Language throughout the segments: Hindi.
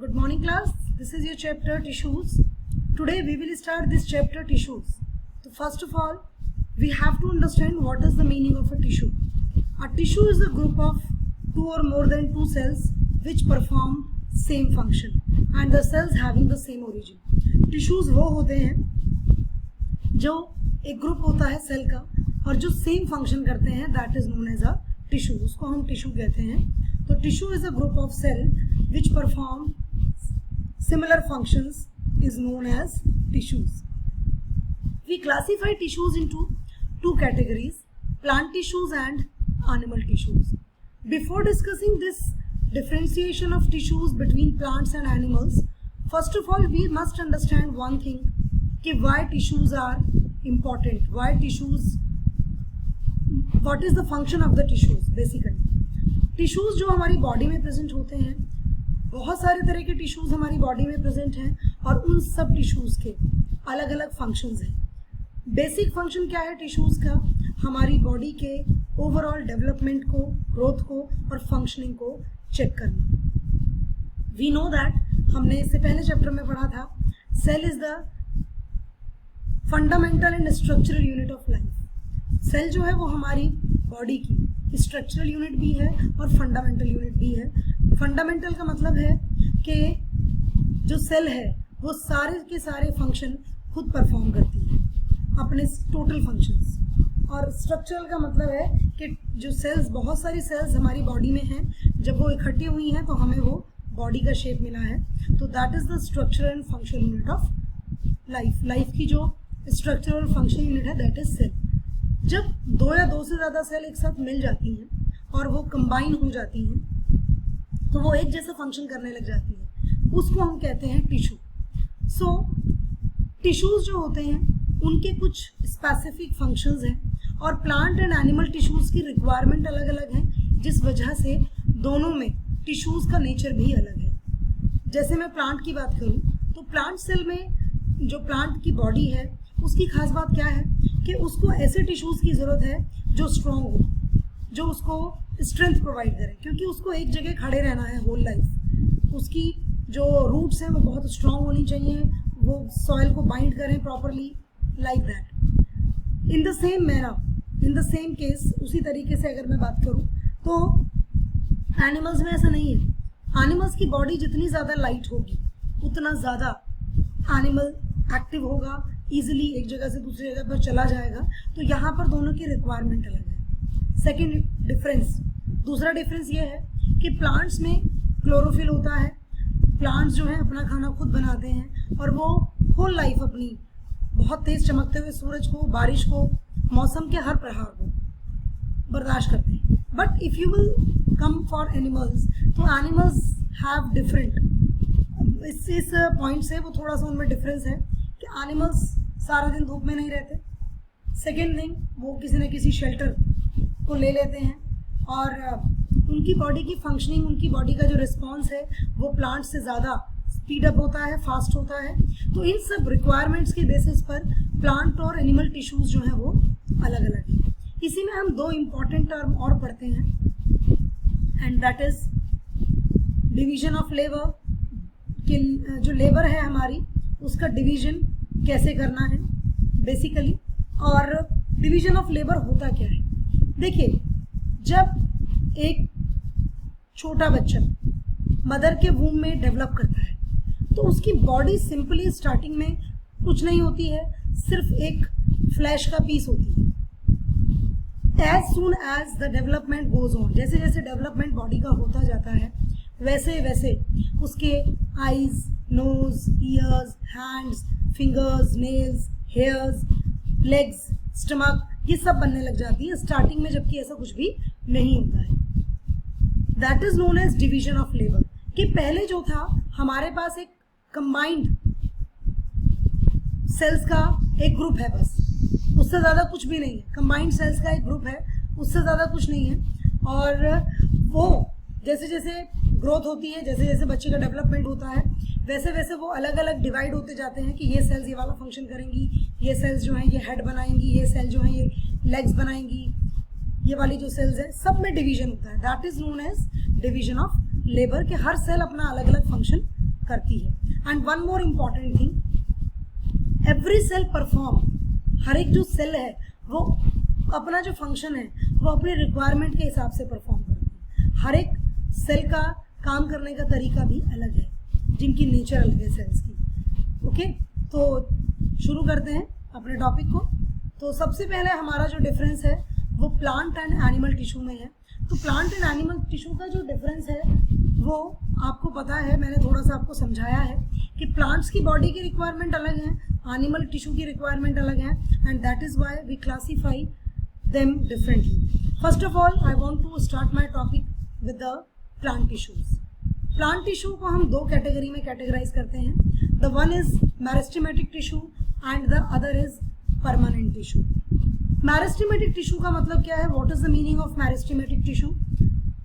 Good morning class, this is your chapter tissues. Today we will start this chapter tissues. So first of all, we have to understand what is the meaning of a tissue. A tissue is a group of two or more than two cells which perform same function and the cells having the same origin. Tissues वो होते हैं जो एक ग्रुप होता है सेल का और जो सेम फंक्शन करते हैं, that is known as a tissue. उसको हम टिश्यू कहते हैं. तो tissue is a group of cell which perform similar functions is known as tissues. We classify tissues into two categories, plant tissues and animal tissues. Before discussing this differentiation of tissues between plants and animals, first of all we must understand one thing, कि why tissues are important, why tissues, what is the function of the tissues. Basically tissues जो हमारी बॉडी में प्रेजेंट होते हैं, बहुत सारे तरह के टिश्यूज हमारी बॉडी में प्रेजेंट हैं और उन सब टिश्यूज के अलग अलग फंक्शंस हैं. बेसिक फंक्शन क्या है टिश्यूज का? हमारी बॉडी के ओवरऑल डेवलपमेंट को, ग्रोथ को और फंक्शनिंग को चेक करना. वी नो दैट, हमने इससे पहले चैप्टर में पढ़ा था, cell is the fundamental and structural unit of life. Cell जो है वो हमारी बॉडी की स्ट्रक्चरल यूनिट भी है और फंडामेंटल यूनिट भी है. फंडामेंटल का मतलब है कि जो सेल है वो सारे के सारे फंक्शन खुद परफॉर्म करती है, अपने टोटल फंक्शंस. और स्ट्रक्चरल का मतलब है कि जो सेल्स, बहुत सारी सेल्स हमारी बॉडी में हैं, जब वो इकट्ठी हुई हैं तो हमें वो बॉडी का शेप मिला है. तो that is the structural and functional unit of life. Life की जो स्ट्रक्चरल और फंक्शनल यूनिट है दैट इज सेल. जब दो या दो से ज़्यादा सेल एक साथ मिल जाती हैं और वो कंबाइन हो जाती हैं तो वो एक जैसा फंक्शन करने लग जाती है, उसको हम कहते हैं टिश्यू. सो टिश्यूज जो होते हैं उनके कुछ स्पेसिफिक फंक्शंस हैं और प्लांट एंड एनिमल टिश्यूज की रिक्वायरमेंट अलग अलग है, जिस वजह से दोनों में टिश्यूज का नेचर भी अलग है. जैसे मैं प्लांट की बात करूं तो प्लांट सेल में जो प्लांट की बॉडी है उसकी खास बात क्या है कि उसको ऐसे टिश्यूज की ज़रूरत है जो स्ट्रॉन्ग हो, जो उसको स्ट्रेंथ प्रोवाइड करे, क्योंकि उसको एक जगह खड़े रहना है होल लाइफ. उसकी जो रूट्स हैं वो बहुत स्ट्रॉन्ग होनी चाहिए, वो सॉइल को बाइंड करें properly, like that. In the same manner, in the same case, उसी तरीके से अगर मैं बात करूं तो एनिमल्स में ऐसा नहीं है. एनिमल्स की बॉडी जितनी ज़्यादा लाइट होगी उतना ज़्यादा एनिमल एक्टिव होगा, ईजिली एक जगह से दूसरी जगह पर चला जाएगा. तो यहाँ पर दोनों की रिक्वायरमेंट अलग है. सेकेंड डिफरेंस, दूसरा डिफरेंस ये है कि प्लांट्स में क्लोरोफिल होता है. प्लांट्स जो हैं अपना खाना खुद बनाते हैं और वो होल लाइफ अपनी बहुत तेज़ चमकते हुए सूरज को, बारिश को, मौसम के हर प्रहार को बर्दाश्त करते हैं. But if you will come for animals, तो एनिमल्स हैव डिफरेंट, इस पॉइंट से वो थोड़ा सा उनमें डिफरेंस है कि एनिमल्स सारा दिन धूप में नहीं रहते. सेकेंड थिंग, वो किसी न किसी शेल्टर को ले लेते हैं और उनकी बॉडी की फंक्शनिंग, उनकी बॉडी का जो रिस्पॉन्स है वो प्लांट से ज़्यादा स्पीड अप होता है, फास्ट होता है. तो इन सब रिक्वायरमेंट्स के बेसिस पर प्लांट और एनिमल टिश्यूज़ जो हैं वो अलग अलग हैं. इसी में हम दो इम्पॉर्टेंट टर्म और पढ़ते हैं and that is division of labour. कि जो लेबर है हमारी उसका डिवीजन कैसे करना है बेसिकली, और डिवीजन ऑफ लेबर होता क्या है. देखिए, जब एक छोटा बच्चा मदर के वूम में डेवलप करता है तो उसकी बॉडी सिंपली स्टार्टिंग में कुछ नहीं होती है, सिर्फ एक फ्लैश का पीस होती है. As soon as the development goes on, जैसे जैसे डेवलपमेंट बॉडी का होता जाता है वैसे वैसे उसके eyes, nose, ears, hands, fingers, nails, hairs, legs, stomach, ये सब बनने लग जाती है स्टार्टिंग में, जबकि ऐसा कुछ भी नहीं होता है. That is known as division of labour. कि पहले जो था हमारे पास एक कंबाइंड सेल्स का एक ग्रुप है, बस उससे ज़्यादा कुछ भी नहीं है. कंबाइंड सेल्स का एक ग्रुप है, उससे ज़्यादा कुछ नहीं है. और वो जैसे जैसे ग्रोथ होती है, जैसे जैसे बच्चे का डेवलपमेंट होता है, वैसे वैसे वो अलग अलग डिवाइड होते जाते हैं कि ये सेल्स ये वाला फंक्शन करेंगी, ये सेल्स जो हैं ये हेड बनाएंगी, ये सेल जो हैं ये लेग्स बनाएंगी, ये वाली जो सेल्स है सब में डिवीजन होता है. That is known as division of labour, के हर सेल अपना अलग अलग फंक्शन करती है. And one more important thing, every cell perform, हर एक जो सेल है वो अपना जो फंक्शन है वो अपने रिक्वायरमेंट के हिसाब से परफॉर्म करती है. हर एक सेल का काम करने का तरीका भी अलग है, जिनकी नेचर अलग है सेल्स की. ओके, तो शुरू करते हैं अपने टॉपिक को. तो सबसे पहले हमारा जो डिफरेंस है वो प्लांट एंड एनिमल टिश्यू में है. तो प्लांट एंड एनिमल टिश्यू का जो डिफरेंस है वो आपको पता है, मैंने थोड़ा सा आपको समझाया है कि प्लांट्स की बॉडी की रिक्वायरमेंट अलग है, एनिमल टिश्यू की रिक्वायरमेंट अलग है, and that is why we classify them differently. First of all I want to start my topic with the plant tissues. Plant tissue को हम दो कैटेगरी में कैटेगराइज करते हैं. The one is meristematic tissue and the other is permanent tissue. Meristematic tissue का मतलब क्या है? What is the meaning of meristematic tissue?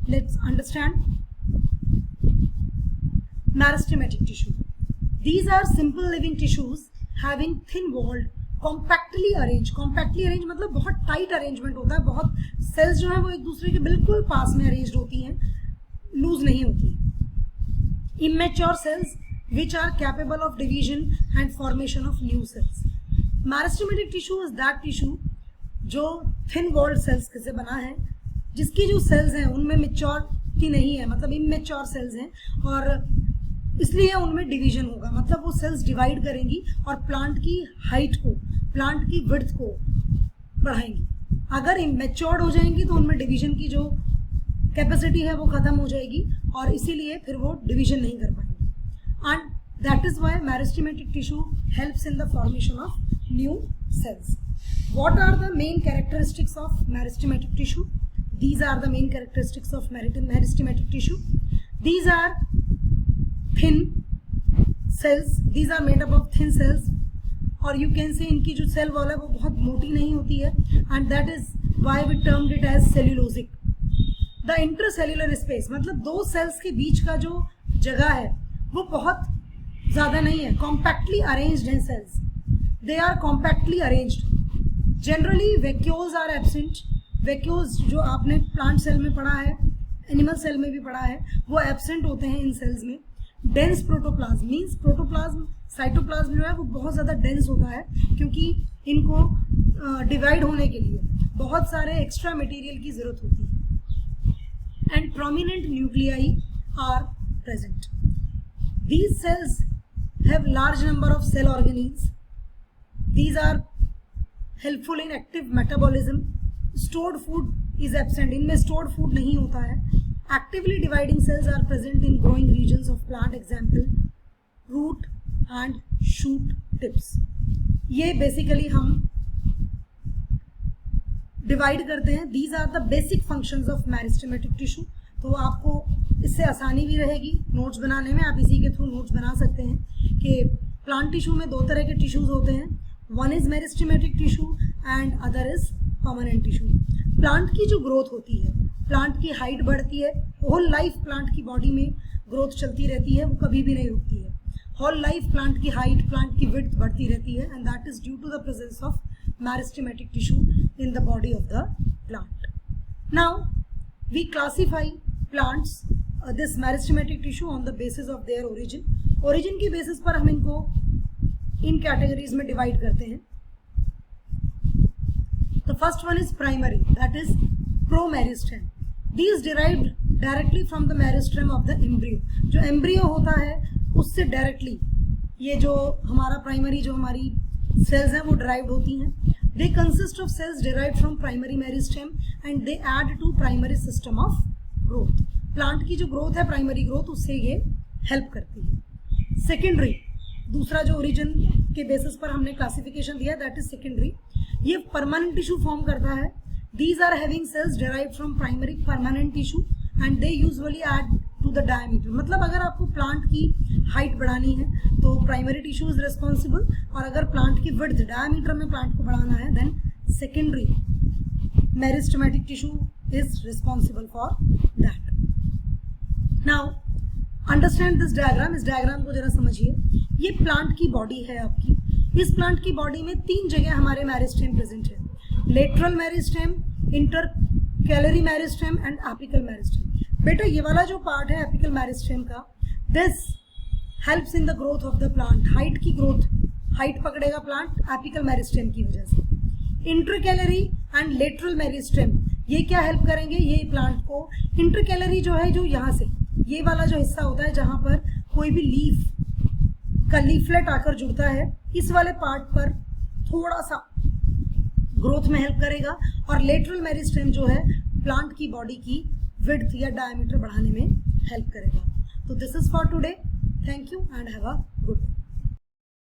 Let's understand. Meristematic tissue, these are simple living tissues having thin walled, compactly arranged. compactly arranged मतलब बहुत टाइट अरेंजमेंट होता है, बहुत सेल्स जो है वो एक दूसरे के बिल्कुल पास में अरेंज्ड होती हैं, लूज नहीं होती. immature cells which are capable of division and formation of new cells. Meristematic tissue is that tissue जो थिन वॉल्ड सेल्स से बना है, जिसकी जो सेल्स हैं उनमें मेच्योरिटी नहीं है, मतलब इमेच्योर सेल्स हैं, और इसलिए उनमें डिवीजन होगा. मतलब वो सेल्स डिवाइड करेंगी और प्लांट की हाइट को, प्लांट की विड्थ को बढ़ाएंगी. अगर इमेच्योर्ड हो जाएंगी तो उनमें डिवीजन की जो कैपेसिटी है वो खत्म हो जाएगी और इसीलिए फिर वो डिवीजन नहीं कर पाएंगी. And that is why meristematic tissue helps in the formation of new cells. What are the main characteristics of meristematic tissue? These are the main characteristics of meristematic tissue. These are thin cells. These are made up of thin cells. और you can say इनकी जो सेल वॉल है वो बहुत मोटी नहीं होती है, and that is why we termed it as cellulosic. The intercellular space मतलब दो सेल्स के बीच का जो जगह है वो बहुत ज़्यादा नहीं है. Compactly arranged हैं cells. They are compactly arranged. Generally vacuoles are absent. Vacuoles जो आपने प्लांट सेल में पढ़ा है, एनिमल सेल में भी पढ़ा है, वो एब्सेंट होते हैं इन सेल्स में. Dense protoplasm means protoplasm, cytoplasm जो है वो बहुत ज़्यादा डेंस होता है क्योंकि इनको डिवाइड होने के लिए बहुत सारे एक्स्ट्रा मटेरियल की ज़रूरत होती है. And prominent nuclei are present. These cells have large number of cell organelles. These are helpful in active metabolism. Stored food is absent. इनमें stored food नहीं होता है. Actively dividing cells are present in growing regions of plant. Example, root and shoot tips. ये basically हम divide करते हैं. These are the basic functions of meristematic tissue. तो आपको इससे आसानी भी रहेगी नोट्स बनाने में. आप इसी के थ्रू नोट्स बना सकते हैं कि प्लांट टिश्यू में दो तरह के टिश्यूज होते हैं. One is meristematic tissue and other is permanent tissue. Plant की जो ग्रोथ होती है, प्लांट की हाइट बढ़ती है, होल लाइफ प्लांट की बॉडी में ग्रोथ चलती रहती है, वो कभी भी नहीं रुकती है. होल लाइफ प्लांट की हाइट, प्लांट की विड्थ बढ़ती रहती है, and that is due to the presence of meristematic tissue in the body of the plant. Now we classify plants this meristematic tissue on the basis of their origin. Origin की बेसिस पर हम इनको इन कैटेगरीज में डिवाइड करते हैं. The first one is primary, that is promeristem. These derived directly from the meristem of the embryo. जो एम्ब्रियो होता है उससे डायरेक्टली ये जो हमारा प्राइमरी, जो हमारी सेल्स हैं वो डिराइव्ड होती हैं. They consist of cells derived from primary meristem and they add to primary system of growth. Plant की जो ग्रोथ है, प्राइमरी ग्रोथ, उससे ये हेल्प करती है. सेकेंडरी, दूसरा जो ओरिजिन के बेसिस पर हमने क्लासिफिकेशन दिया, दैट इज सेकेंडरी. ये परमानेंट टिश्यू फॉर्म करता है. These are having cells derived from primary permanent tissue and they usually add to the diameter. मतलब अगर आपको प्लांट की हाइट बढ़ानी है तो प्राइमरी टिश्यू इज रिस्पॉन्सिबल, और अगर प्लांट की विड्थ, डायमीटर में प्लांट को बढ़ाना है, then secondary meristematic tissue is responsible for that. Now understand this diagram. इस डायग्राम को जरा समझिए. ये प्लांट की बॉडी है आपकी. इस प्लांट की बॉडी में तीन जगह हमारे मेरिस्टेम प्रेजेंट है. Lateral meristem, intercalary meristem and apical meristem. बेटा ये वाला जो पार्ट है एपिकल मेरिस्टेम का, this helps in the growth of the plant, height की ग्रोथ, हाइट पकड़ेगा प्लांट एपिकल मेरिस्टेम की वजह से। इंटरकैलरी एंड लेटरल मेरिस्टेम, ये क्या हेल्प करेंगे, ये प्लांट को, इंटरकैलरी जो है, जो यहाँ से ये वाला जो हिस्सा होता है जहां पर कोई भी लीफ का लीफलेट आकर जुड़ता है, इस वाले पार्ट पर थोड़ा सा ग्रोथ में हेल्प करेगा। और लेटरल मेरिस्टेम जो है प्लांट की बॉडी की विड्थ या डायमीटर बढ़ाने में हेल्प करेगा। तो this is for today, thank you and have a good day.